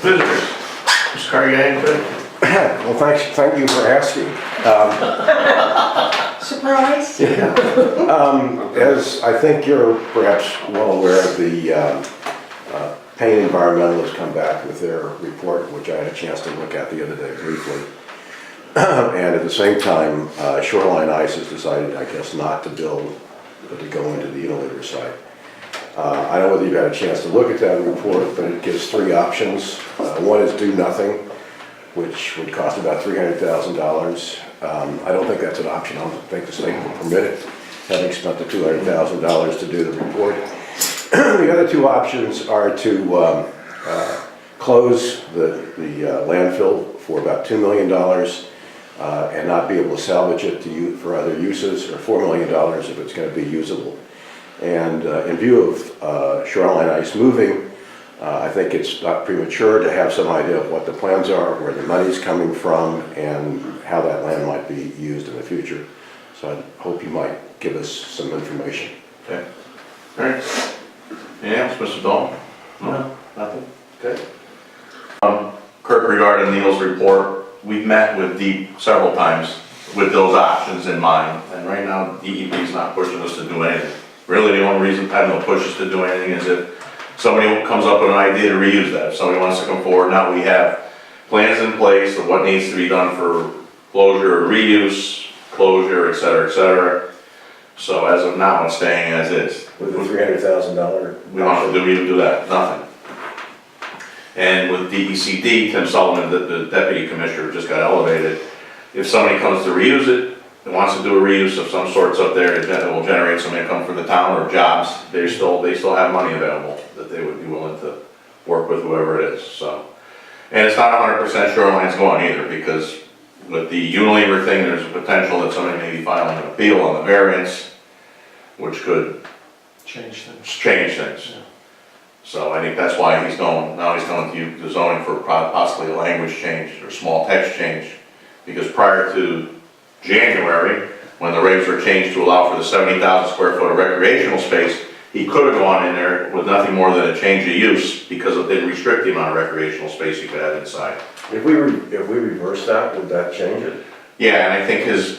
Visitors. Mr. Carr, you got anything? Well, thank you for asking. Surprise? As I think you're perhaps well aware, the Payne Environmental has come back with their report, which I had a chance to look at the other day briefly. And at the same time, Shoreline Ice has decided, I guess, not to build, but to go into the Unilever site. I don't know whether you've had a chance to look at that report, but it gives three options. One is do nothing, which would cost about $300,000. I don't think that's an option. I don't think the state will permit it, having spent the $200,000 to do the report. The other two options are to close the landfill for about $2 million and not be able to salvage it for other uses, or $4 million if it's going to be usable. And in view of Shoreline Ice moving, I think it's not premature to have some idea of what the plans are, where the money's coming from, and how that land might be used in the future. So I hope you might give us some information. Okay. All right. Anything else, Mr. Dahl? No, nothing. Okay. Kirk, regarding Neil's report, we've met with DEP several times with those options in mind, and right now DEP is not pushing us to do anything. Really, the only reason I don't push us to do anything is if somebody comes up with an idea to reuse that. If somebody wants to come forward, now we have plans in place of what needs to be done for closure, reuse, closure, et cetera, et cetera. So as of now, it's staying as is. With the $300,000? We don't have to even do that, nothing. And with DECD, Tim Sullivan, the deputy commissioner, just got elevated. If somebody comes to reuse it, and wants to do a reuse of some sorts up there that will generate some income for the town or jobs, they still have money available that they would be willing to work with whoever it is. So, and it's not 100% Shoreline's going either, because with the Unilever thing, there's a potential that somebody may be filing an appeal on the variance, which could Change things. Yeah. So I think that's why he's going to the zoning for possibly a language change or small text change, because prior to January, when the regs were changed to allow for the 70,000 square foot of recreational space, he could have gone in there with nothing more than a change of use, because it didn't restrict the amount of recreational space you could have inside. If we reverse that, would that change it? Yeah, and I think his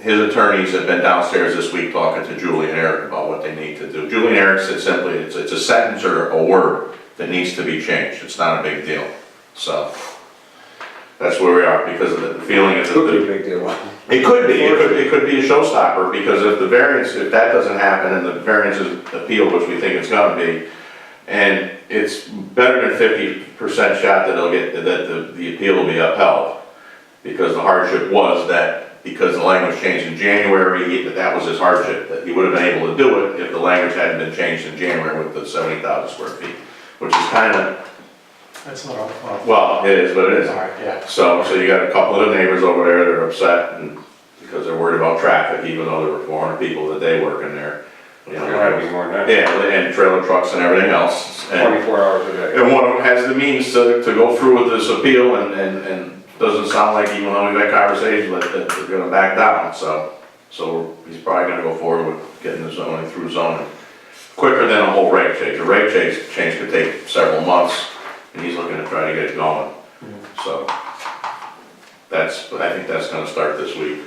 attorneys have been downstairs this week talking to Julie and Eric about what they need to do. Julie and Eric said simply, it's a sentence or a word that needs to be changed. It's not a big deal. So that's where we are, because of the feeling is that Could be a big deal. it could be a showstopper, because if that doesn't happen and the variance is appealed, which we think it's going to be, and it's better than 50% shot that the appeal will be upheld, because the hardship was that because the language changed in January, that was his hardship, that he would have been able to do it if the language hadn't been changed in January with the 70,000 square feet, which is kind of, That's not our fault. well, it is, but it isn't. All right, yeah. So you got a couple of the neighbors over there that are upset, and because they're worried about traffic, even though there were 400 people that day working there. You know, There might be more than that. yeah, and trailer trucks and everything else. And 24 hours a day. and one of them has the means to go through with this appeal, and doesn't sound like, even though we've had conversations, that they're gonna back down. So he's probably gonna go forward with getting the zoning through zoning quicker than a whole reg change. A reg change could take several months, and he's looking to try to get it going. So I think that's gonna start this week.